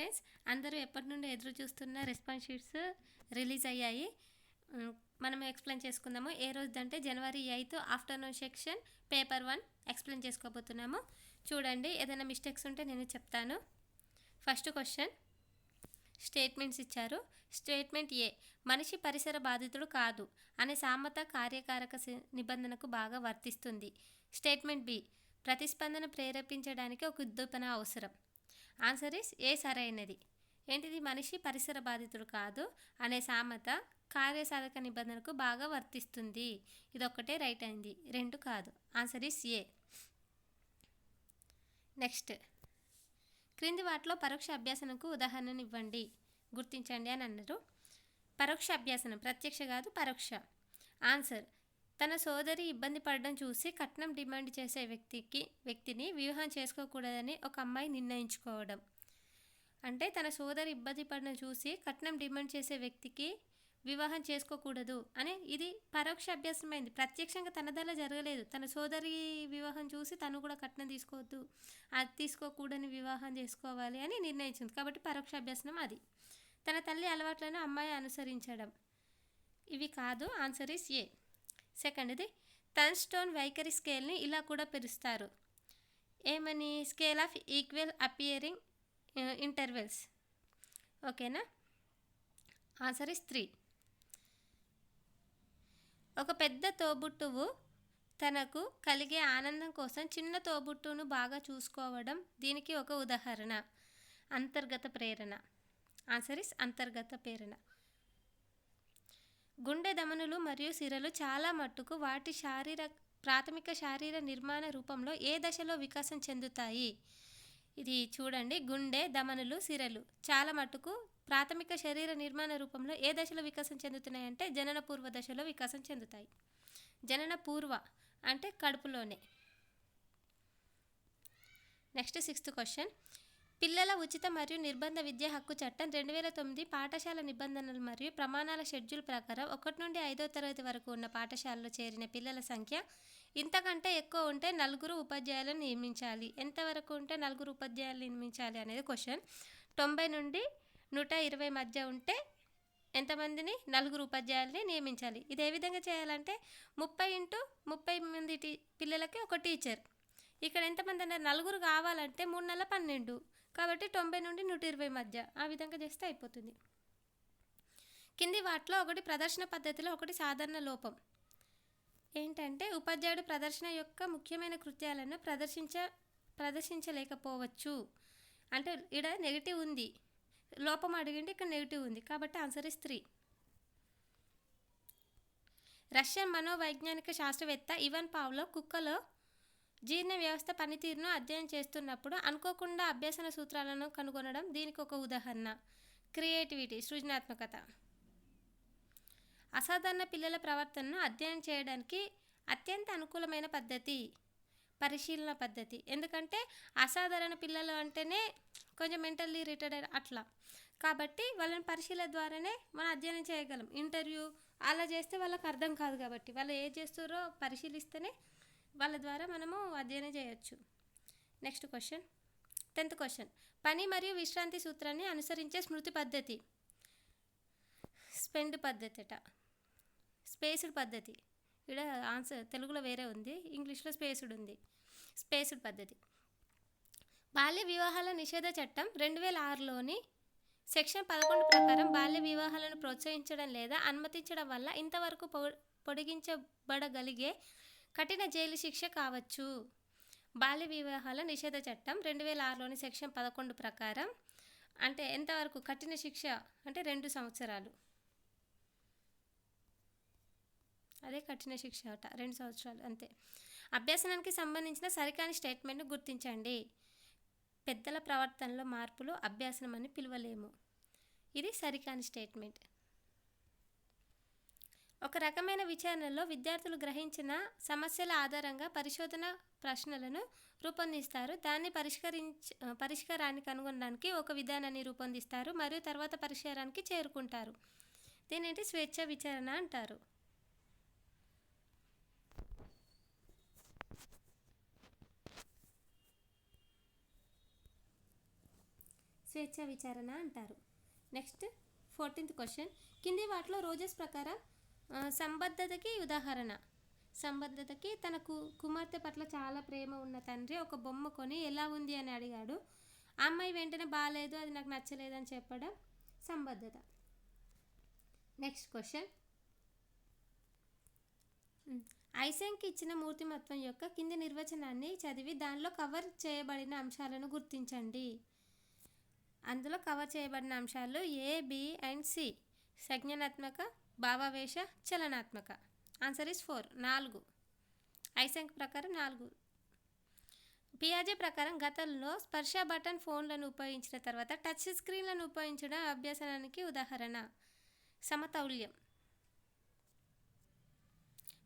Friends, అందరూ ఎప్పటి నుండి ఎదురు చూస్తున్న రెస్పాన్స్ షీట్స్ రిలీజ్ అయ్యాయి. హ్మ్, మనం ఎక్స్‌ప్లెయిన్ చేసుకుందాము. ఏ రోజుదంటే జనవరి 8 ఆఫ్టర్‌నూన్ సెక్షన్ పేపర్ 1 ఎక్స్‌ప్లెయిన్ చేసుకోబోతున్నాము. చూడండి, ఏదైనా మిస్టేక్స్ ఉంటే నేను చెప్తాను. ఫస్ట్ క్వశ్చన్, స్టేట్మెంట్స్ ఇచ్చారు. స్టేట్మెంట్ ఏ, మనిషి పరిసర బాధితుడు కాదు అనే సామెత కార్యకారక నిబంధనకు బాగా వర్తిస్తుంది. స్టేట్మెంట్ బి, ప్రతిస్పందన ప్రేరేపించడానికి ఒక ఉద్దీపన అవసరం. ఆన్సర్ ఇస్ ఏ సరైనది. ఏంటిది? మనిషి పరిసర బాధితుడు కాదు అనే సామెత కార్యసాధక నిబంధనకు బాగా వర్తిస్తుంది. ఇదొక్కటే రైట్ అయింది, రెండు కాదు. Answer is A. నెక్స్ట్, క్రింది వాటిలో పరోక్ష అభ్యాసనకు ఉదాహరణను ఇవ్వండి, గుర్తించండి అని అన్నారు. పరోక్ష అభ్యాసనం ప్రత్యక్ష కాదు, పరోక్ష. ఆన్సర్, తన సోదరి ఇబ్బంది పడడం చూసి కట్నం డిమాండ్ చేసే వ్యక్తిని వివాహం చేసుకోకూడదని ఒక అమ్మాయి నిర్ణయించుకోవడం. అంటే తన సోదరి ఇబ్బంది పడడం చూసి కట్నం డిమాండ్ చేసే వ్యక్తికి వివాహం చేసుకోకూడదు అని, ఇది పరోక్ష అభ్యాసమైంది. ప్రత్యక్షంగా తనదలా జరగలేదు. తన సోదరి వివాహం చూసి తను కూడా కట్నం తీసుకోవద్దు, అది తీసుకోకూడని వివాహం చేసుకోవాలి అని నిర్ణయించింది. కాబట్టి పరోక్ష అభ్యాసనం అది. తన తల్లి అలవాట్లను అమ్మాయి అనుసరించడం. ఇవి కాదు. Answer is A. సెకండ్ది, టర్న్స్టోన్ వైఖరి స్కేల్ని ఇలా కూడా పిలుస్తారు. ఏమని? Scale of equal appearing intervals. ఓకేనా? Answer is 3. ఒక పెద్ద తోబుట్టువు తనకు కలిగే ఆనందం కోసం చిన్న తోబుట్టును బాగా చూసుకోవడం దీనికి ఒక ఉదాహరణ. అంతర్గత ప్రేరణ. ఆన్సర్ ఇస్ అంతర్గత ప్రేరణ. గుండె ధమనులు మరియు సిరలు చాలా మట్టుకు వాటి ప్రాథమిక శారీర నిర్మాణ రూపంలో ఏ దశలో వికాసం చెందుతాయి? ఇది చూడండి, గుండె ధమనులు సిరలు చాలా మట్టుకు ప్రాథమిక శరీర నిర్మాణ రూపంలో ఏ దశలో వికాసం చెందుతున్నాయంటే జనన పూర్వ దశలో వికాసం చెందుతాయి. జనన పూర్వ అంటే కడుపులోనే. నెక్స్ట్, 6th క్వశ్చన్, పిల్లల ఉచిత మరియు నిర్బంధ విద్యా హక్కు చట్టం 2009 పాఠశాల నిబంధనలు మరియు ప్రమాణాల షెడ్యూల్ ప్రకారం 1 నుండి 5వ తరగతి వరకు ఉన్న పాఠశాలలో చేరిన పిల్లల సంఖ్య ఇంతకంటే ఎక్కువ ఉంటే 4 ఉపాధ్యాయులను నియమించాలి. ఎంతవరకు ఉంటే 4 ఉపాధ్యాయులు నియమించాలి అనేది క్వశ్చన్. 90 నుండి 120 మధ్య ఉంటే ఎంతమందిని? 4 ఉపాధ్యాయుల్ని నియమించాలి. ఇది ఏ విధంగా చేయాలంటే 30 × 30 మంది పిల్లలకి ఒక టీచర్. ఇక్కడ ఎంతమంది అన్నారు? 4 కావాలంటే 3 నెలల 12, కాబట్టి 90 నుండి 120 మధ్య. ఆ విధంగా చేస్తే అయిపోతుంది. కింది వాటిలో ఒకటి ప్రదర్శన పద్ధతిలో, ఒకటి సాధారణ లోపం. ఏంటంటే ఉపాధ్యాయుడు ప్రదర్శన యొక్క ముఖ్యమైన కృత్యాలను ప్రదర్శించలేకపోవచ్చు. అంటే ఇక్కడ నెగిటివ్ ఉంది, లోపం అడిగింది, ఇక్కడ నెగిటివ్ ఉంది. కాబట్టి ఆన్సర్ ఇస్ 3. రష్యన్ మనోవైజ్ఞానిక శాస్త్రవేత్త ఇవాన్ పావ్లో కుక్కలో జీర్ణ వ్యవస్థ పనితీరును అధ్యయనం చేస్తున్నప్పుడు అనుకోకుండా అభ్యసన సూత్రాలను కనుగొనడం దీనికి ఒక ఉదాహరణ. క్రియేటివిటీ, సృజనాత్మకత. అసాధారణ పిల్లల ప్రవర్తనను అధ్యయనం చేయడానికి అత్యంత అనుకూలమైన పద్ధతి పరిశీలన పద్ధతి. ఎందుకంటే అసాధారణ పిల్లలు అంటేనే కొంచెం మెంటల్లీ రిటార్డెడ్ అట్లా, కాబట్టి వాళ్ళని పరిశీలన ద్వారానే మనం అధ్యయనం చేయగలం. ఇంటర్వ్యూ అలా చేస్తే వాళ్ళకి అర్థం కాదు, కాబట్టి వాళ్ళు ఏం చేస్తారో పరిశీలిస్తేనే వాళ్ళ ద్వారా మనము అధ్యయనం చేయొచ్చు. నెక్స్ట్ క్వశ్చన్, 10th క్వశ్చన్, పని మరియు విశ్రాంతి సూత్రాన్ని అనుసరించే స్మృతి పద్ధతి. స్పెండ్ పద్ధతి అట, స్పేస్డ్ పద్ధతి. ఇక్కడ ఆన్సర్ తెలుగులో వేరే ఉంది, ఇంగ్లీష్లో స్పేస్డ్ ఉంది. స్పేస్డ్ పద్ధతి. బాల్య వివాహాల నిషేధ చట్టం 2006లోని సెక్షన్ 11 ప్రకారం బాల్య వివాహాలను ప్రోత్సహించడం లేదా అనుమతించడం వల్ల ఇంతవరకు పొడిగించబడగలిగే కఠిన జైలు శిక్ష కావచ్చు. బాల్య వివాహాల నిషేధ చట్టం 2006లోని సెక్షన్ 11 ప్రకారం అంటే ఎంతవరకు కఠిన శిక్ష అంటే 2 సంవత్సరాలు. అదే కఠిన శిక్ష అట, 2 సంవత్సరాలు అంతే. అభ్యసనానికి సంబంధించిన సరికాని స్టేట్మెంట్ను గుర్తించండి. పెద్దల ప్రవర్తనలో మార్పులు అభ్యాసనం అని పిలవలేము. ఇది సరికాని స్టేట్మెంట్. ఒక రకమైన విచారణలో విద్యార్థులు గ్రహించిన సమస్యల ఆధారంగా పరిశోధన ప్రశ్నలను రూపొందిస్తారు. దాన్ని పరిష్కారాన్ని కనుగొనడానికి ఒక విధానాన్ని రూపొందిస్తారు మరియు తర్వాత పరిష్కారానికి చేరుకుంటారు. దీనిని స్వేచ్ఛ విచారణ అంటారు. స్వేచ్ఛ విచారణ అంటారు. నెక్స్ట్ 14th క్వశ్చన్, కింది వాటిలో రోజెస్ ప్రకారం సంబద్ధతకి ఉదాహరణ. సంబద్ధతకి తన కుమార్తె పట్ల చాలా ప్రేమ ఉన్న తండ్రి ఒక బొమ్మ కొని ఎలా ఉంది అని అడిగాడు. ఆ అమ్మాయి వెంటనే బాగాలేదు, అది నాకు నచ్చలేదని చెప్పడం సంబద్ధత. నెక్స్ట్ క్వశ్చన్, ఐసెంక్ ఇచ్చిన మూర్తిమత్వం యొక్క కింది నిర్వచనాన్ని చదివి దానిలో కవర్ చేయబడిన అంశాలను గుర్తించండి. అందులో కవర్ చేయబడిన అంశాలు ఏ, బి అండ్ సి. సంజ్ఞానాత్మక, భావావేశ, చలనాత్మక. Answer is 4. 4. ఐసెంక్ ప్రకారం 4. పియాజే ప్రకారం గతంలో స్పర్శ బటన్ ఫోన్లను ఉపయోగించిన తర్వాత టచ్ స్క్రీన్లను ఉపయోగించడం అభ్యసనానికి ఉదాహరణ. సమతౌల్యం.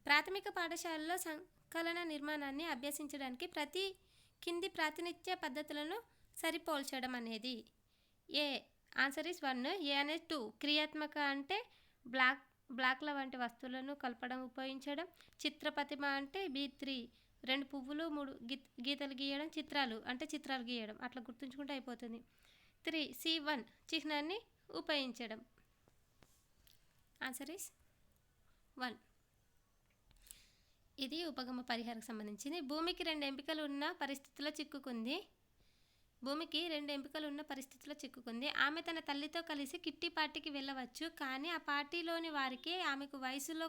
ప్రాథమిక పాఠశాలలో సంకలన నిర్మాణాన్ని అభ్యసించడానికి కింది ప్రాతినిధ్య పద్ధతులను సరిపోల్చడం అనేది. ఏ. Answer is 1. ఏ అనేది 2. క్రియాత్మక అంటే బ్లాక్ల వంటి వస్తువులను కలపడం ఉపయోగించడం. చిత్రపతిమ అంటే B3. 2 పువ్వులు 3 గీతలు గీయడం. చిత్రాలు గీయడం. అట్లా గుర్తుంచుకుంటే అయిపోతుంది. 3. C1 చిహ్నాన్ని ఉపయోగించడం. Answer is 1. ఇది ఉపగమ పరిహారకు సంబంధించింది. భూమికి 2 ఎంపికలు ఉన్న పరిస్థితిలో చిక్కుకుంది. ఆమె తన తల్లితో కలిసి కిట్టి పార్టీకి వెళ్ళవచ్చు, కానీ ఆ పార్టీలోని వారికి ఆమెకు వయసులో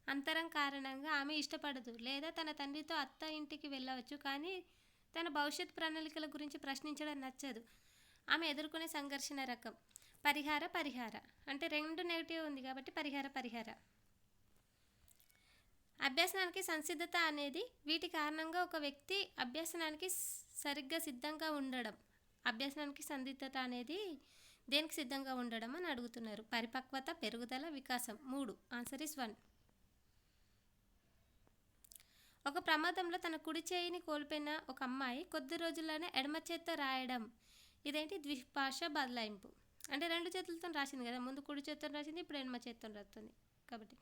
అంతరం కారణంగా ఆమె ఇష్టపడదు. లేదా తన తండ్రితో అత్త ఇంటికి వెళ్ళవచ్చు, కానీ తన భవిష్యత్ ప్రణాళికల గురించి ప్రశ్నించడం నచ్చదు. ఆమె ఎదుర్కొనే సంఘర్షణ రకం. పరిహార అంటే 2 నెగిటివ్ ఉంది కాబట్టి పరిహార. అభ్యసనానికి సంసిద్ధత అనేది వీటి కారణంగా ఒక వ్యక్తి అభ్యసనానికి సరిగ్గా సిద్ధంగా ఉండడం. అభ్యసనానికి సంసిద్ధత అనేది దేనికి సిద్ధంగా ఉండడం అని అడుగుతున్నారు. పరిపక్వత, పెరుగుదల, వికాసం. 3. Answer is 1. ఒక ప్రమాదంలో తన కుడి చేయిని కోల్పోయిన ఒక అమ్మాయి కొద్ది రోజుల్లోనే ఎడమ చేత్తో రాయడం. ఇదేంటి? ద్విభాష బదలాయింపు. అంటే 2 చేతులతో రాసింది కదా, ముందు కుడి చేత్తో రాసింది, ఇప్పుడు ఎడమ చేత్తో రాస్తుంది కాబట్టి.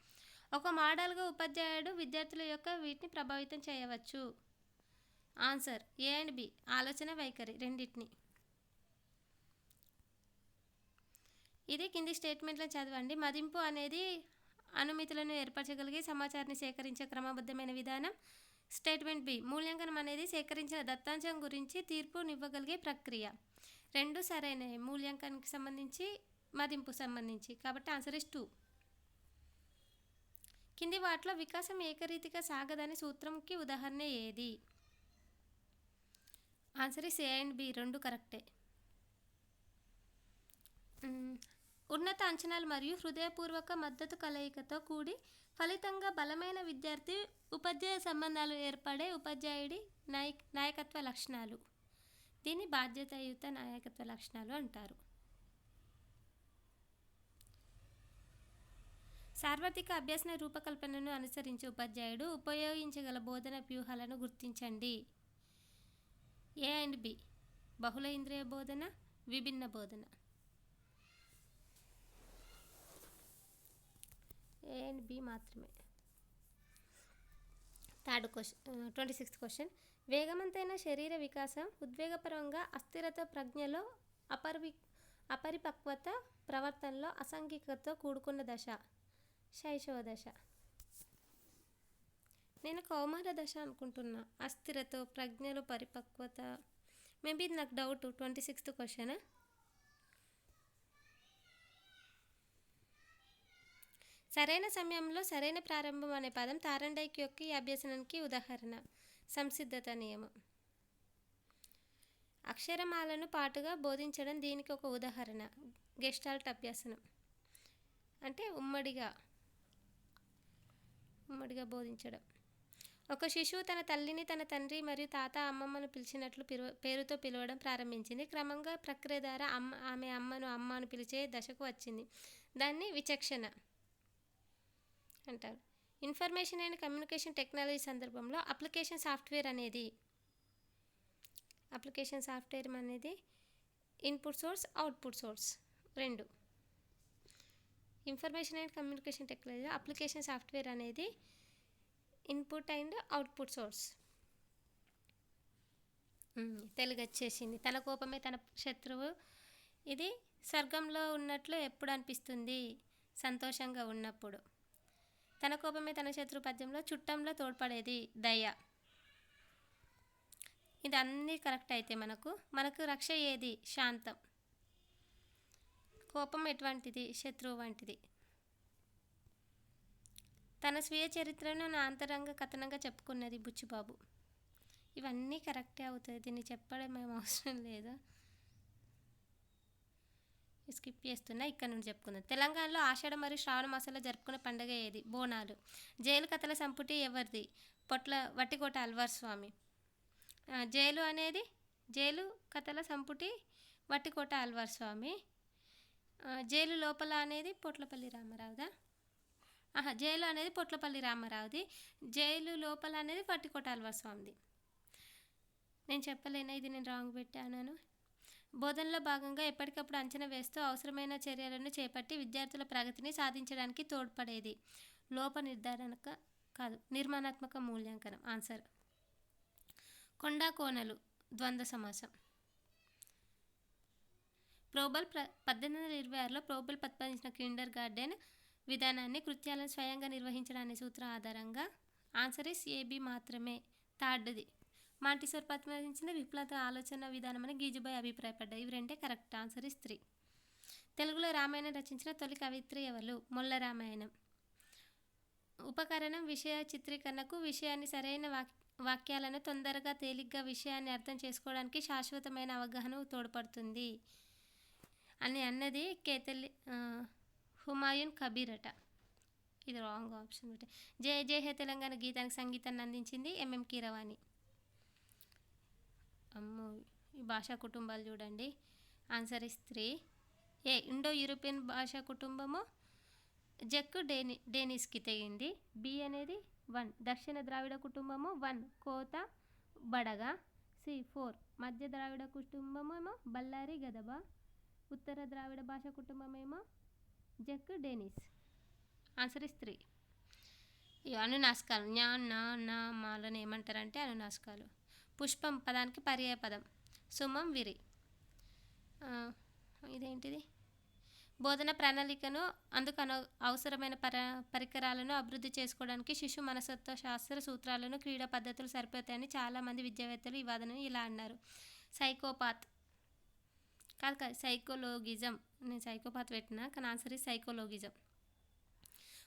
ఒక మోడల్గా ఉపాధ్యాయుడు విద్యార్థుల యొక్క వీటిని ప్రభావితం చేయవచ్చు. Answer A and B. ఆలోచన వైఖరి రెండింటిని. ఇది కింది స్టేట్మెంట్లను చదవండి. మదింపు అనేది అనుమితులను ఏర్పరచగలిగే సమాచారాన్ని సేకరించే క్రమబద్ధమైన విధానం. Statement B. మూల్యాంకనం అనేది సేకరించిన దత్తాంశం గురించి తీర్పునివ్వగలిగే ప్రక్రియ. 2 సరైనవి, మూల్యాంకనానికి సంబంధించి, మదింపు సంబంధించి. కాబట్టి ఆన్సర్ ఇస్ 2. కింది వాటిలో వికాసం ఏకరీతిగా సాగదని సూత్రంకి ఉదాహరణ ఏది? Answer is A and B. 2 కరెక్టే. ఉన్నత అంచనాలు మరియు హృదయపూర్వక మద్దతు కలయికతో కూడి ఫలితంగా బలమైన విద్యార్థి ఉపాధ్యాయ సంబంధాలు ఏర్పడే ఉపాధ్యాయుడి నాయకత్వ లక్షణాలు. దీన్ని బాధ్యతాయుత నాయకత్వ లక్షణాలు అంటారు. సార్వత్రిక అభ్యసన రూపకల్పనను అనుసరించే ఉపాధ్యాయుడు ఉపయోగించగల బోధన వ్యూహాలను గుర్తించండి. A and B. బహుళ ఇంద్రియ బోధన, విభిన్న బోధన. ఏ అండ్ బి మాత్రమే. 26th క్వశ్చన్, వేగవంతమైన శరీర వికాసం ఉద్వేగపరంగా అస్థిరత, ప్రజ్ఞలో అపరిపక్వత, ప్రవర్తనలో అసాంఘికతతో కూడుకున్న దశ. శైశవ దశ. నేను కౌమార దశ అనుకుంటున్నా. అస్థిరత, ప్రజ్ఞలో పరిపక్వత. మేబీ నాకు డౌట్. 26th question. సరైన సమయంలో సరైన ప్రారంభం అనే పదం తారండైక్ యొక్క ఈ అభ్యసనానికి ఉదాహరణ. సంసిద్ధత నియమం. అక్షరమాలను పాటుగా బోధించడం దీనికి ఒక ఉదాహరణ. గెస్టాల్ట్ అభ్యసనం అంటే ఉమ్మడిగా బోధించడం. ఒక శిశువు తన తల్లిని తన తండ్రి మరియు తాత, అమ్మమ్మను పిలిచినట్లు పేరుతో పిలవడం ప్రారంభించింది. క్రమంగా ప్రక్రియ ద్వారా ఆమె అమ్మను అమ్మ అని పిలిచే దశకు వచ్చింది. దాన్ని విచక్షణ అంటారు. ఇన్ఫర్మేషన్ అండ్ కమ్యూనికేషన్ టెక్నాలజీ సందర్భంలో అప్లికేషన్ సాఫ్ట్వేర్ అనేది input source, output source 2. Information and communication technology application software అనేది input and output source. Telugu వచ్చేసింది. తన కోపమే తన శత్రువు ఇది స్వర్గంలో ఉన్నట్లు ఎప్పుడు అనిపిస్తుంది? సంతోషంగా ఉన్నప్పుడు. తన కోపమే తన శత్రు పద్యంలో చుట్టంలో తోడ్పడేది దయ. ఇది అన్నీ కరెక్ట్ అయితే మనకు రక్ష ఏది? శాంతం. కోపం ఎటువంటిది? శత్రువు వంటిది. తన స్వీయ చరిత్రను నా అంతరంగ కథనంగా చెప్పుకున్నది బుచ్చిబాబు. ఇవన్నీ కరెక్టే అవుతాయి, దీన్ని చెప్పడం ఏం అవసరం లేదు. స్కిప్ చేస్తున్నా, ఇక్కడ నుండి చెప్పుకుందాం. తెలంగాణలో ఆషాఢ మరియు శ్రావణ మాసంలో జరుపుకునే పండుగ ఏది? బోనాలు. జైలు కథల సంపుటి ఎవరిది? వట్టికోట అల్వార్ స్వామి. జైలు కథల సంపుటి వట్టికోట అల్వార్ స్వామి. జైలు లోపల అనేది పొట్లపల్లి రామారావుదా? జైలు అనేది పొట్లపల్లి రామారావుది. జైలు లోపల అనేది వట్టికోట అల్వార్ స్వామిది. నేను చెప్పలేనా, ఇది నేను రాంగ్ పెట్టాను. బోధనలో భాగంగా ఎప్పటికప్పుడు అంచనా వేస్తూ అవసరమైన చర్యలను చేపట్టి విద్యార్థుల ప్రగతిని సాధించడానికి తోడ్పడేది. లోప నిర్ధారణ కాదు, నిర్మాణాత్మక మూల్యాంకనం. ఆన్సర్. కొండా కోనలు ద్వంద్వ సమాసం. ప్రోబల్ 1826లో ప్రోబల్ ప్రతిపాదించిన కిండర్ గార్డెన్ విధానాన్ని కృత్యాలను స్వయంగా నిర్వహించడాన్ని సూత్రం ఆధారంగా. ఆన్సర్ ఇస్ ఏబి మాత్రమే, థర్డ్ది. మాంటిసోర్ ప్రతిపాదించిన విప్లవ ఆలోచన విధానమని గీజుబాయ్ అభిప్రాయపడ్డాయి. ఇవి రెండే కరెక్ట్. Answer is 3. తెలుగులో రామాయణం రచించిన తొలి కవిత్రి ఎవరు? మొల్ల రామాయణం. ఉపకరణం విషయ చిత్రీకరణకు విషయాన్ని సరైన వాక్యాలను తొందరగా తేలిగ్గా విషయాన్ని అర్థం చేసుకోవడానికి శాశ్వతమైన అవగాహన తోడ్పడుతుంది అని అన్నది హుమాయూన్ కబీర్ అట. ఇది రాంగ్ ఆప్షన్. జయ జయ హే తెలంగాణ గీతానికి సంగీతాన్ని అందించింది ఎంఎం కీరవాణి. అమ్మో, ఈ భాషా కుటుంబాలు చూడండి. Answer is 3. A Indo European భాషా కుటుంబము జక్కు డేనిస్కి తెగింది. బి అనేది 1 దక్షిణ ద్రావిడ కుటుంబము 1 కోత బడగ. సి 4 మధ్య ద్రావిడ కుటుంబమేమో బళ్ళారి గదబ. ఉత్తర ద్రావిడ భాషా కుటుంబమేమో జక్కు డేనిస్. Answer is 3. ఈ అనునాసికాలు న్యా నా నా మాలను ఏమంటారంటే అనునాసికాలు. పుష్పం పదానికి పర్యాయ పదం. సుమం విరి. ఇదేంటిది? బోధన ప్రణాళికను అందుకు అవసరమైన పరికరాలను అభివృద్ధి చేసుకోవడానికి శిశు మనస్తత్వ శాస్త్ర సూత్రాలను క్రీడా పద్ధతులు సరిపోతాయని చాలామంది విద్యావేత్తలు ఈ వాదనను ఇలా అన్నారు. సైకోపాత్ కాదు, సైకోలోగిజం. నేను సైకోపాత్ పెట్టినా కానీ ఆన్సర్ ఇస్ సైకోలోగిజం.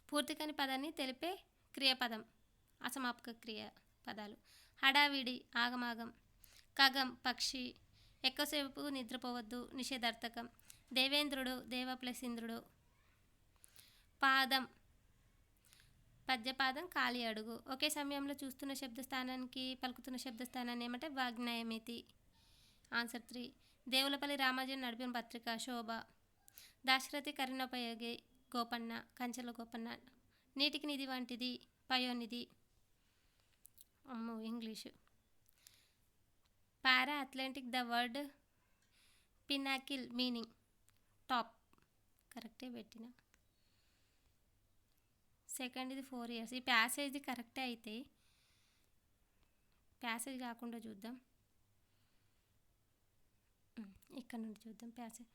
పూర్తి కాని పదాన్ని తెలిపే క్రియాపదం అసమాపక క్రియ పదాలు. హడావిడి ఆగమాగం. ఖగం పక్షి. ఎక్కువసేపు నిద్రపోవద్దు నిషేధార్థకం. దేవేంద్రుడు దేవ ప్లస్ ఇంద్రుడు. పాదం పద్యపాదం ఖాళీ అడుగు. ఒకే సమయంలో చూస్తున్న శబ్దస్థానానికి పలుకుతున్న శబ్దస్థానాన్ని ఏమంటే వాగ్నయమితి. ఆన్సర్ 3. దేవులపల్లి రామాజన్ నడిపిన పత్రిక శోభ. దాశరథి కరుణోపయోగి గోపన్న కంచెల గోపన్న. నీటికి నిధి వంటిది పయోనిధి. అమ్మో English. Para Atlantic the word pinnacle meaning top. కరెక్టే పెట్టిన. సెకండ్ది 4 years. ఈ ప్యాసేజ్ది కరెక్టే అయితే ప్యాసేజ్ కాకుండా చూద్దాం. ఇక్కడ నుండి చూద్దాం ప్యాసేజ్.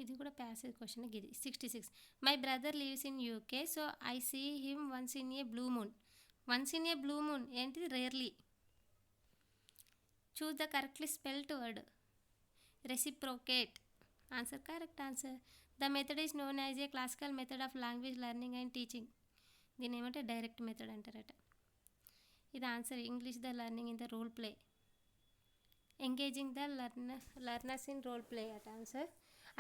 ఇది కూడా ప్యాసేజ్ క్వశ్చన్. ఇది 66. My brother lives in UK so I see him once in a blue moon. Once in a blue moon ఏంటిది? Rarely. Choose the correctly spelled word. Reciprocate. Answer correct answer. The method is known as a classical method of language learning and teaching. దీన్ని ఏమంటే direct method అంటారట. ఇది ఆన్సర్. English the learning in the role play. Engaging the learners in role play అట. Answer.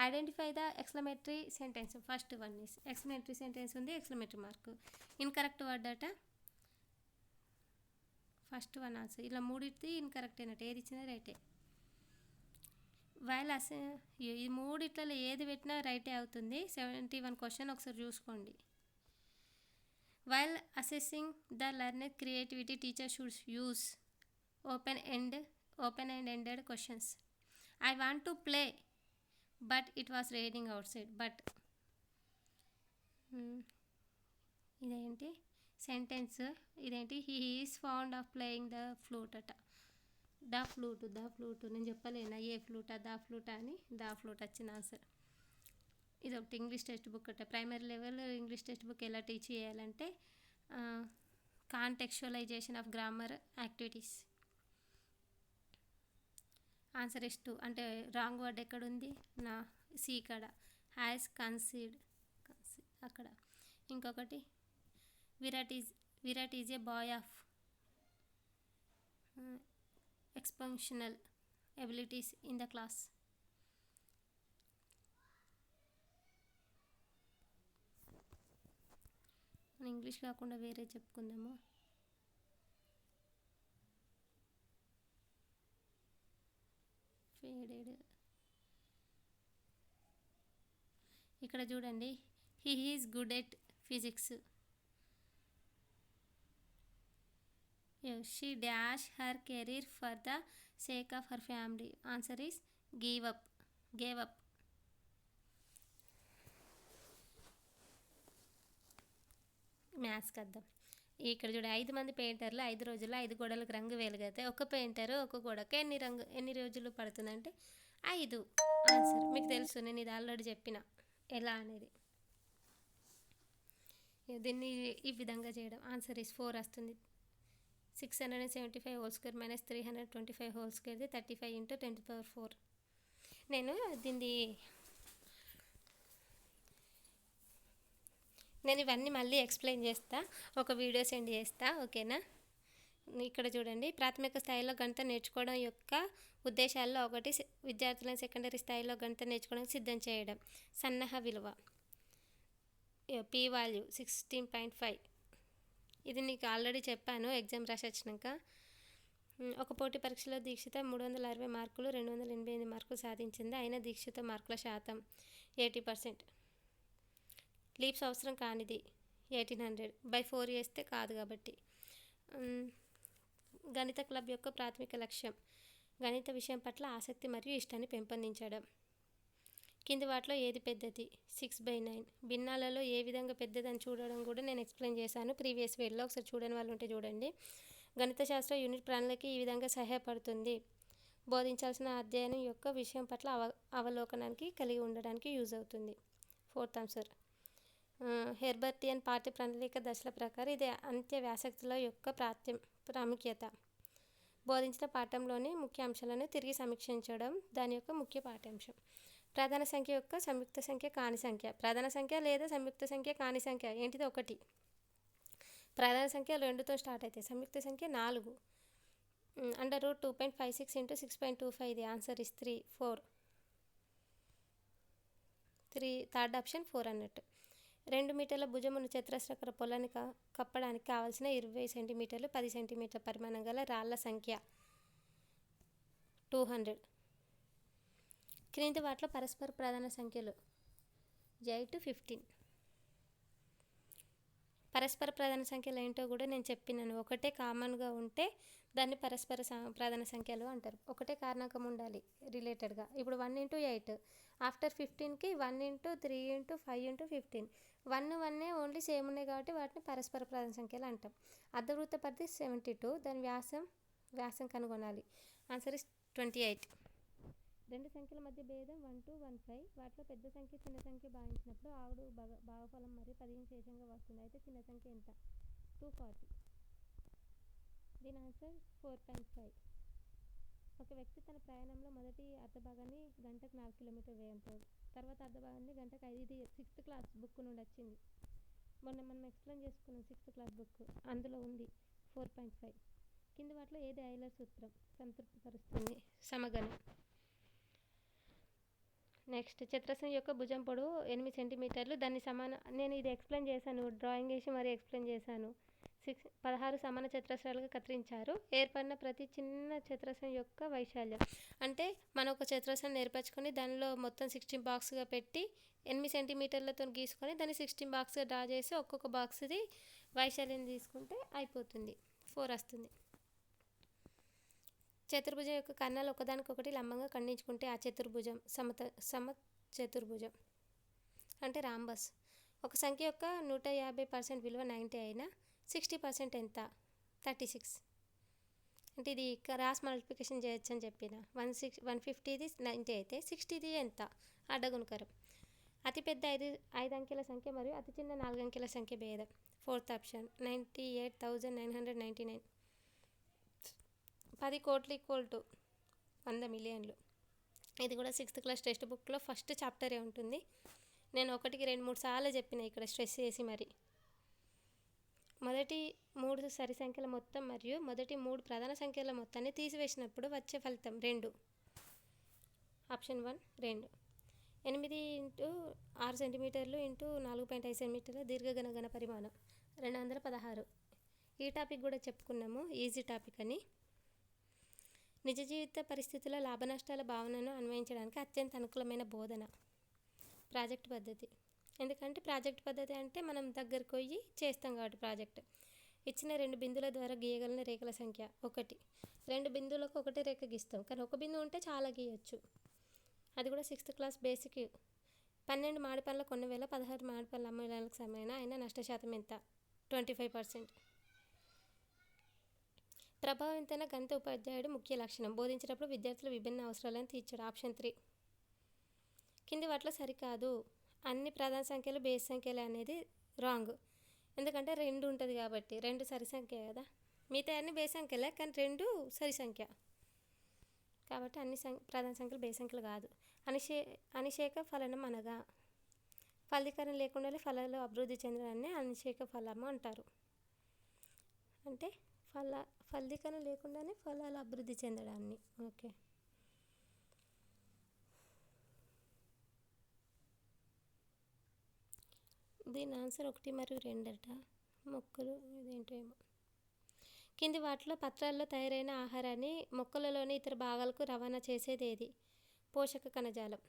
Identify the exclamatory sentence. First one is exclamatory sentence ఉంది, exclamatory mark. Incorrect word అట. First one answer. ఇలా మూడింటిది incorrect అయినట్టు, ఏది ఇచ్చినా రైటే. While ఈ మూడిట్లలో ఏది పెట్టినా రైటే అవుతుంది. 71 క్వశ్చన్ ఒకసారి చూసుకోండి. While assessing the learner creativity teacher should use open and ended questions. I want to play but it was raining out side. But ఇదేంటి సెంటెన్స్? ఇదేంటి? He is fond of playing the flute అట. The flute నేను చెప్పలేనా ఏ ఫ్లూటా the ఫ్లూటా అని. The flute వచ్చిన answer. ఇది ఒకటి English text book అంటే primary level English text book ఎలా టీచ్ చేయాలంటే కాంటెక్చువలైజేషన్ of grammar activities. Answer is 2 అంటే రాంగ్ వర్డ్ ఎక్కడుంది నా సి ఇక్కడ హ్యాస్ కన్సీడ్ అక్కడ. ఇంకొకటి Virat is a boy of exceptional abilities in the class. మనం ఇంగ్లీష్ కాకుండా వేరే చెప్పుకుందాము. ఫేడెడ్ ఇక్కడ చూడండి he is good at physics. She dash her career for the sake of her family. Answer is gave up. మ్యాథ్స్కి అర్థం. ఇక్కడ చూడ 5 మంది పెయింటర్లు 5 రోజుల్లో 5 గోడలకు రంగు వేయగలిగితే ఒక పెయింటర్ ఒక గోడకు ఎన్ని రోజులు పడుతుందంటే 5. ఆన్సర్ మీకు తెలుసు, నేను ఇది ఆల్రెడీ చెప్పిన ఎలా అనేది. దీన్ని ఈ విధంగా చేయడం ఆన్సర్ ఈస్ 4 వస్తుంది. 675 హోల్ స్క్వేర్ మైనస్ 325 హోల్ స్క్వేర్ది 35 × 10⁴. నేను ఇవన్నీ మళ్ళీ ఎక్స్ప్లెయిన్ చేస్తా, ఒక వీడియో సెండ్ చేస్తా, ఓకేనా. ఇక్కడ చూడండి ప్రాథమిక స్థాయిలో గణితం నేర్చుకోవడం యొక్క ఉద్దేశాల్లో ఒకటి విద్యార్థులను సెకండరీ స్థాయిలో గణితం నేర్చుకోవడానికి సిద్ధం చేయడం. సన్నాహ విలువ పీ వాల్యూ 16.5. ఇది నీకు ఆల్రెడీ చెప్పాను ఎగ్జామ్ రాసి వచ్చినాక. ఒక పోటీ పరీక్షలో దీక్షిత 360 మార్కులు 288 మార్కులు సాధించింది. అయినా దీక్షిత మార్కుల శాతం 80%. లీప్స్ అవసరం కానిది 1800/4 చేస్తే కాదు కాబట్టి. గణిత క్లబ్ యొక్క ప్రాథమిక లక్ష్యం గణిత విషయం పట్ల ఆసక్తి మరియు ఇష్టాన్ని పెంపొందించడం. కింది వాటిలో ఏది పెద్దది? 6/9. భిన్నాలలో ఏ విధంగా పెద్దదని చూడడం కూడా నేను ఎక్స్ప్లెయిన్ చేశాను ప్రీవియస్ వీడియోలో, ఒకసారి చూడని వాళ్ళు ఉంటే చూడండి. గణిత శాస్త్ర యూనిట్ ప్రణాళికకి ఈ విధంగా సహాయపడుతుంది. బోధించాల్సిన అధ్యయనం యొక్క విషయం పట్ల అవలోకనానికి కలిగి ఉండడానికి యూజ్ అవుతుంది. 4th answer. హెర్బర్టియన్ పాఠ్య ప్రణాళిక దశల ప్రకారం ఇది అంత్య వ్యాసక్తుల యొక్క ప్రాముఖ్యత. బోధించిన పాఠంలోని ముఖ్య అంశాలను తిరిగి సమీక్షించడం దాని యొక్క ముఖ్య పాఠ్యాంశం. ప్రధాన సంఖ్య యొక్క సంయుక్త సంఖ్య కాని సంఖ్య. ప్రధాన సంఖ్య లేదా సంయుక్త సంఖ్య కాని సంఖ్య ఏంటిది? 1. ప్రధాన సంఖ్య 2తో స్టార్ట్ అవుతాయి. సంయుక్త సంఖ్య 4. √2.56 × 6.25. ఇది ఆన్సర్ ఇస్ 3, 4. 3 థర్డ్ ఆప్షన్ 4 అన్నట్టు. 2 మీటర్ల భుజమును చతురస్రాకార పొలాన్ని కప్పడానికి కావాల్సిన 20 సెంటీమీటర్లు 10 సెంటీమీటర్ల పరిమాణం గల రాళ్ల సంఖ్య 200. క్రింది వాటిలో పరస్పర ప్రధాన సంఖ్యలు 8-15. పరస్పర ప్రధాన సంఖ్యలు ఏంటో కూడా నేను చెప్పినాను. ఒకటే కామన్గా ఉంటే దాన్ని పరస్పర ప్రధాన సంఖ్యలు అంటారు. ఒకటే కారణకం ఉండాలి రిలేటెడ్గా. ఇప్పుడు 1 × 8 ఆఫ్టర్ 15కి 1 × 3 × 5 × 15. 1 ఓన్లీ సేమ్ ఉన్నాయి కాబట్టి వాటిని పరస్పర ప్రధాన సంఖ్యలు అంటాం. అర్ధవృత్త పరిధి 72. దాని వ్యాసం కనుగొనాలి. Answer is 28. 2 సంఖ్యల మధ్య భేదం 1-15. వాటిలో పెద్ద సంఖ్య చిన్న సంఖ్య భావించినప్పుడు 6 భాగఫలం మరియు 15 శేషంగా వస్తుంది. అయితే చిన్న సంఖ్య ఎంత? 240. దీని ఆన్సర్ 4.5. ఒక వ్యక్తి తన ప్రయాణంలో మొదటి అర్ధభాగాన్ని గంటకు 4 కిలోమీటర్ల వేగంతో, తర్వాత అర్ధభాగాన్ని గంటకు 5. ఇది 6th క్లాస్ బుక్ నుండి వచ్చింది. మొన్న మనం ఎక్స్ప్లెయిన్ చేసుకున్నాం 6th క్లాస్ బుక్, అందులో ఉంది 4.5. కింది వాటిలో ఏది ఐలర్ సూత్రం సంతృప్తిపరుస్తుంది? సమగణం. నెక్స్ట్ చతురస్రం యొక్క భుజం పొడవు 8 సెంటీమీటర్లు. దాన్ని నేను ఇది ఎక్స్ప్లెయిన్ చేశాను, డ్రాయింగ్ వేసి మరీ ఎక్స్ప్లెయిన్ చేశాను. 16 సమాన చతురస్రాలుగా కత్తిరించారు. ఏర్పడిన ప్రతి చిన్న చతురస్రం యొక్క వైశాల్యం అంటే మనం ఒక చతురస్రం ఏర్పరచుకొని దానిలో మొత్తం 16 బాక్స్గా పెట్టి 8 సెంటీమీటర్లతో గీసుకొని దాన్ని 16 బాక్స్గా డ్రా చేసి ఒక్కొక్క బాక్స్ది వైశాల్యం తీసుకుంటే అయిపోతుంది. 4 వస్తుంది. చతుర్భుజం యొక్క కర్ణాలు ఒకదానికొకటి లంబంగా ఖండించుకుంటే ఆ చతుర్భుజం సమచతుర్భుజం అంటే రాంబస్. ఒక సంఖ్య యొక్క 150% విలువ 90 అయినా 60% ఎంత? 36. అంటే ఇది క్రాస్ మల్టిప్లికేషన్ చేయొచ్చు అని చెప్పిన 150ది 90 అయితే 60ది ఎంత అడ్డగుణకరం. అతిపెద్ద ఐదు అంకెల సంఖ్య మరియు అతి చిన్న 4 అంకెల సంఖ్య భేదం. Fourth option 98,999. 10 కోట్లు ఈక్వల్ టు 100 మిలియన్లు. ఇది కూడా 6th క్లాస్ టెక్స్ట్ బుక్లో ఫస్ట్ చాప్టరే ఉంటుంది. నేను 1కి 2-3 సార్లు చెప్పిన ఇక్కడ స్ట్రెస్ చేసి మరి. మొదటి 3 సరి సంఖ్యల మొత్తం మరియు మొదటి 3 ప్రధాన సంఖ్యల మొత్తాన్ని తీసివేసినప్పుడు వచ్చే ఫలితం 2. ఆప్షన్ 1 2. 8 × 6 సెంటీమీటర్లు × 4.5 సెంటీమీటర్ల దీర్ఘఘన పరిమాణం 216. ఈ టాపిక్ కూడా చెప్పుకున్నాము, ఈజీ టాపిక్ అని. నిజ జీవిత పరిస్థితుల్లో లాభనష్టాల భావనను అన్వయించడానికి అత్యంత అనుకూలమైన బోధన ప్రాజెక్ట్ పద్ధతి. ఎందుకంటే ప్రాజెక్ట్ పద్ధతి అంటే మనం దగ్గరికి పోయి చేస్తాం కాబట్టి ప్రాజెక్ట్. ఇచ్చిన 2 బిందువుల ద్వారా గీయగలిగిన రేఖల సంఖ్య 1. 2 బిందువులకు ఒకటే రేఖ గీస్తాం, కానీ ఒక బిందువు ఉంటే చాలా గీయచ్చు. అది కూడా 6th క్లాస్ బేసిక్. 12 మామిడి పండ్ల కొన్న వేళ 16 మామిడి పండ్ల అమ్మేళ్ళకి సమైన అయిన నష్టశాతం ఎంత? 25%. ప్రభావవంతమైన గణిత ఉపాధ్యాయుడు ముఖ్య లక్షణం బోధించేటప్పుడు విద్యార్థుల విభిన్న అవసరాలను తీర్చడం. ఆప్షన్ 3. కింది వాటిలో సరికాదు. అన్ని ప్రధాన సంఖ్యలు బేస్ సంఖ్యలు అనేది రాంగ్. ఎందుకంటే 2 ఉంటుంది కాబట్టి 2 సరి సంఖ్య కదా. మిగతా అన్ని బేస్ సంఖ్యలే, కానీ 2 సరి సంఖ్య కాబట్టి అన్ని ప్రధాన సంఖ్యలు బేస్ సంఖ్యలు కాదు. అనిషేక ఫలనం అనగా ఫలీకరణ లేకుండానే ఫలాలు అభివృద్ధి చెందడాన్ని అనిషేక ఫలము అంటారు. అంటే ఫలీకరణ లేకుండానే ఫలాలు అభివృద్ధి చెందడాన్ని. ఓకే, దీని ఆన్సర్ 1 మరియు 2 అట. మొక్కలు ఇదేంటో ఏమో. కింది వాటిలో పత్రాల్లో తయారైన ఆహారాన్ని మొక్కలలోని ఇతర భాగాలకు రవాణా చేసేది ఏది? పోషక కణజాలం.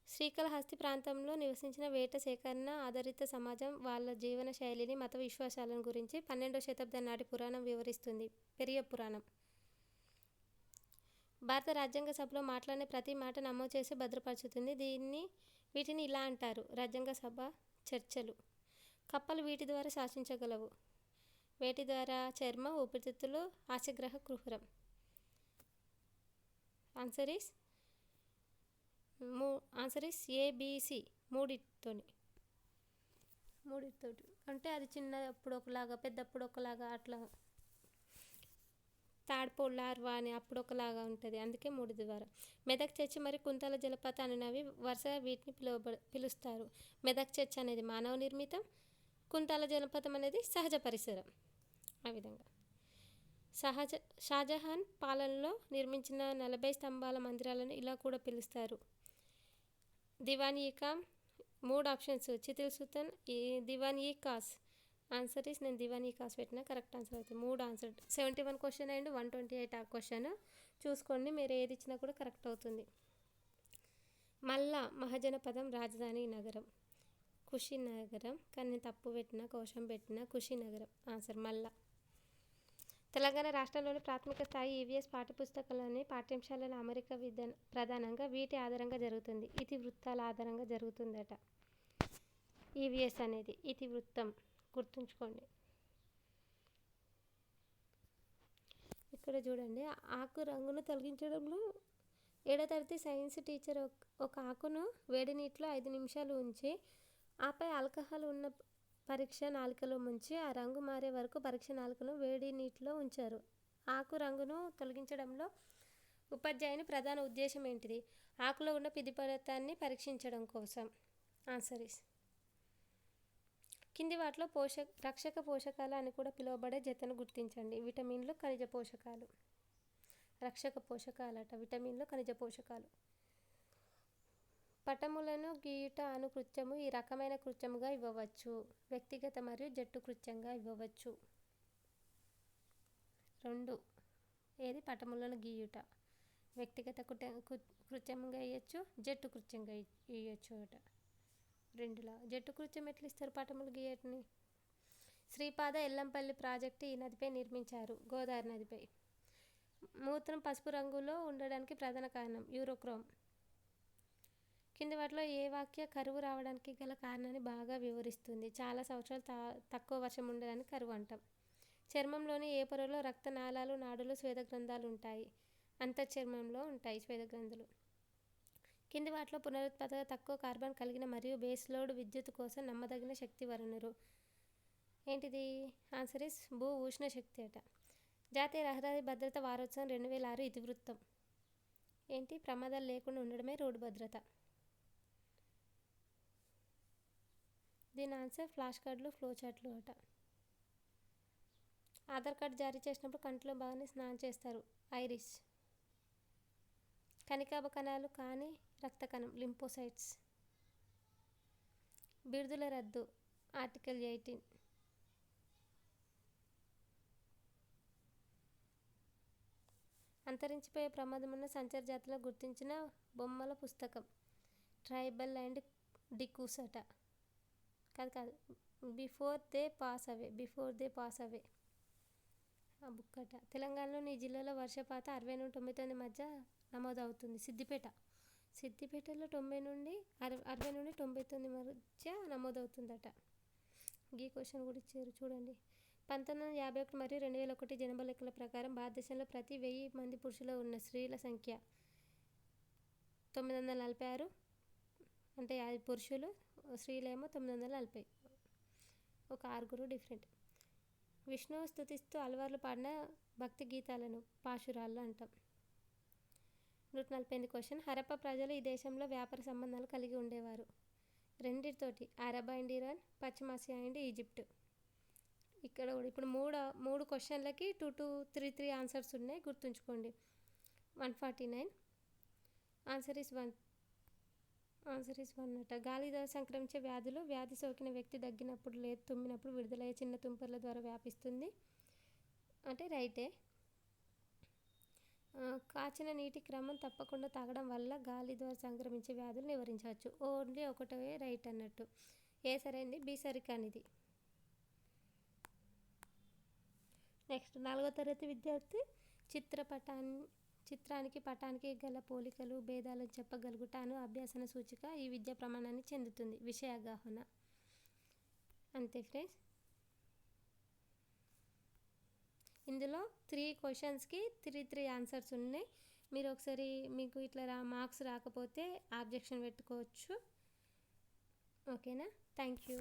శ్రీకాళహస్తి ప్రాంతంలో నివసించిన వేట సేకరణ ఆధారిత సమాజం వాళ్ళ జీవన శైలిని, మత విశ్వాసాలను గురించి 12వ శతాబ్దం నాటి పురాణం వివరిస్తుంది. పెరియ పురాణం. భారత రాజ్యాంగ సభలో మాట్లాడిన ప్రతి మాట నమోదు చేసి భద్రపరుచుతుంది. వీటిని ఇలా అంటారు: రాజ్యాంగ సభ చర్చలు. కప్పలు వీటి ద్వారా శాసించగలవు. వేటి ద్వారా? చర్మ, ఊపిరితిత్తులు, ఆశగ్రహ కుహరం. Answer is ABC. మూడితోటి. అంటే అది చిన్నప్పుడు ఒకలాగా, పెద్దప్పుడు ఒకలాగా, అట్లా తాడ్పోల్ లార్వా అని అప్పుడు ఒకలాగా ఉంటుంది, అందుకే 3 ద్వారా. మెదక్ చర్చి మరియు కుంతల జలపాతం అనేవి వరుసగా వీటిని పిలుస్తారు. మెదక్ చర్చి అనేది మానవ నిర్మితం, కుంతల జలపాతం అనేది సహజ పరిసరం. ఆ విధంగా షాజహాన్ పాలనలో నిర్మించిన 40 స్తంభాల మందిరాలను ఇలా కూడా పిలుస్తారు: దివాన్-ఈ-ఖాన్. 3 ఆప్షన్స్: చితిల్ సుల్తాన్, దివాన్-ఈ-ఖాస్. ఆన్సర్ ఈస్, నేను దివాన్-ఈ-ఖాస్ పెట్టిన కరెక్ట్ ఆన్సర్ అవుతుంది. 3 ఆన్సర్. 71 క్వశ్చన్ అండ్ 128 ఆ క్వశ్చన్ చూసుకోండి, మీరు ఏది ఇచ్చినా కూడా కరెక్ట్ అవుతుంది. మల్లా మహాజనపదం రాజధాని నగరం కుషినగరం, కానీ నేను తప్పు పెట్టిన, కోశం పెట్టిన కుషినగరం. ఆన్సర్ మల్లా. తెలంగాణ రాష్ట్రంలోని ప్రాథమిక స్థాయి ఈవీఎస్ పాఠ్యపుస్తకాలని పాఠ్యాంశాలను అమరిక ప్రధానంగా వీటి ఆధారంగా జరుగుతుంది. ఇతివృత్తాల ఆధారంగా జరుగుతుందట. ఈవీఎస్ అనేది ఇతివృత్తం, గుర్తుంచుకోండి. ఇక్కడ చూడండి, ఆకు రంగును తొలగించడంలో 7వ తరగతి సైన్స్ టీచర్ ఒక ఆకును వేడి నీటిలో 5 నిమిషాలు ఉంచి ఆపై ఆల్కహాల్ ఉన్న పరీక్ష నాలుకలో ముంచి ఆ రంగు మారే వరకు పరీక్ష నాలుకలో వేడి నీటిలో ఉంచారు. ఆకు రంగును తొలగించడంలో ఉపాధ్యాయుని ప్రధాన ఉద్దేశం ఏంటిది? ఆకులో ఉన్న పిది పదార్థాన్ని పరీక్షించడం కోసం. Answer is. కింది వాటిలో రక్షక పోషకాలు అని కూడా పిలువబడే జతను గుర్తించండి. విటమిన్లు, ఖనిజ పోషకాలు. రక్షక పోషకాలట విటమిన్లు, ఖనిజ పోషకాలు. పటములను గీయుట అను కృత్యము ఈ రకమైన కృత్యముగా ఇవ్వవచ్చు: వ్యక్తిగత మరియు జట్టు కృత్యంగా ఇవ్వవచ్చు. 2. ఏది? పటములను గీయుట వ్యక్తిగత కృత్యంగా ఇవ్వచ్చు, జట్టు కృత్యంగా ఇవ్వచ్చు అట. 2లా జట్టు కృత్యం ఎట్లా ఇస్తారు పటములు గీయటని? శ్రీపాద ఎల్లంపల్లి ప్రాజెక్టు ఈ నదిపై నిర్మించారు. గోదావరి నదిపై. మూత్రం పసుపు రంగులో ఉండడానికి ప్రధాన కారణం యూరోక్రోమ్. కింది వాటిలో ఏ వాక్య కరువు రావడానికి గల కారణాన్ని బాగా వివరిస్తుంది? చాలా సంవత్సరాలు తక్కువ వర్షం ఉండడానికి కరువు అంటాం. చర్మంలోని ఏ పొరలో రక్తనాళాలు, నాడులు, శ్వేతగ్రంథాలు ఉంటాయి? అంతఃచర్మంలో ఉంటాయి శ్వేతగ్రంథులు. కింది వాటిలో పునరుత్పాదక తక్కువ కార్బన్ కలిగిన మరియు బేస్ లోడ్ విద్యుత్ కోసం నమ్మదగిన శక్తి వనరు ఏంటిది? ఆన్సర్ ఇస్ భూ ఉష్ణ శక్తి అట. జాతీయ రహదారి భద్రత వారోత్సవం 2006 ఇతివృత్తం ఏంటి? ప్రమాదాలు లేకుండా ఉండడమే రోడ్డు భద్రత. దీని ఆన్సర్ ఫ్లాష్ కార్డులు, ఫ్లో చార్ట్లు అట. ఆధార్ కార్డు జారీ చేసినప్పుడు కంటిలో బాగానే స్నానం చేస్తారు. ఐరిస్. కణికాభ కణాలు కాని రక్త కణం లింపోసైట్స్. బిరుదుల రద్దు ఆర్టికల్ 18. అంతరించిపోయే ప్రమాదం ఉన్న సంచార జాతులను గుర్తించిన బొమ్మల పుస్తకం ట్రైబల్ అండ్ డికూస్ అట. కాదు బిఫోర్ దే పాస్ అవే ఆ బుక్ అట. తెలంగాణలోని ఈ జిల్లాలో వర్షపాతం 60 నుండి 99 మధ్య నమోదవుతుంది. సిద్దిపేటలో 60 నుండి 99 మధ్య నమోదవుతుందట. ఈ క్వశ్చన్ కూడా ఇచ్చారు చూడండి. 1951 మరియు 2001 జనాభా లెక్కల ప్రకారం భారతదేశంలో ప్రతి 1000 మంది పురుషులు ఉన్న స్త్రీల సంఖ్య 946. అంటే 5 పురుషులు, స్త్రీలేమో 940. ఒక 6 డిఫరెంట్. విష్ణువు స్తుతిస్తూ అల్వార్లు పాడిన భక్తి గీతాలను పాశురాళ్ళు అంటాం. 148 క్వశ్చన్. హరప్ప ప్రజలు ఈ దేశంలో వ్యాపార సంబంధాలు కలిగి ఉండేవారు రెండిటితోటి, అరబ్ అండ్ ఇరాన్, పశ్చిమాసియా అండ్ ఈజిప్ట్. ఇక్కడ కూడా ఇప్పుడు మూడు క్వశ్చన్లకి 2 2 3 ఆన్సర్స్ ఉన్నాయి, గుర్తుంచుకోండి. 149 ఆన్సర్ ఇస్ 1 అట. గాలి ద్వారా సంక్రమించే వ్యాధులు వ్యాధి సోకిన వ్యక్తి దగ్గినప్పుడు లేదా తుమ్మినప్పుడు విడుదలయ్యే చిన్న తుంపర్ల ద్వారా వ్యాపిస్తుంది అంటే రైటే. కాచిన నీటి క్రమం తప్పకుండా తాగడం వల్ల గాలి ద్వారా సంక్రమించే వ్యాధులు నివారించవచ్చు. ఓన్లీ ఒకటే రైట్ అన్నట్టు. ఏ సరైంది, బి సరికానిది. నెక్స్ట్ 4వ తరగతి విద్యార్థి చిత్రానికి పటానికి గల పోలికలు భేదాలను చెప్పగలుగుతాను అభ్యాసన సూచిక ఈ విద్యా ప్రమాణాన్ని చెందుతుంది. విషయాగాహన అంతే ఫ్రెండ్స్. ఇందులో 3 క్వశ్చన్స్కి 3 3 ఆన్సర్స్ ఉన్నాయి. మీరు ఒకసారి మీకు ఇట్లా మార్క్స్ రాకపోతే ఆబ్జెక్షన్ పెట్టుకోవచ్చు. ఓకేనా? Thank you.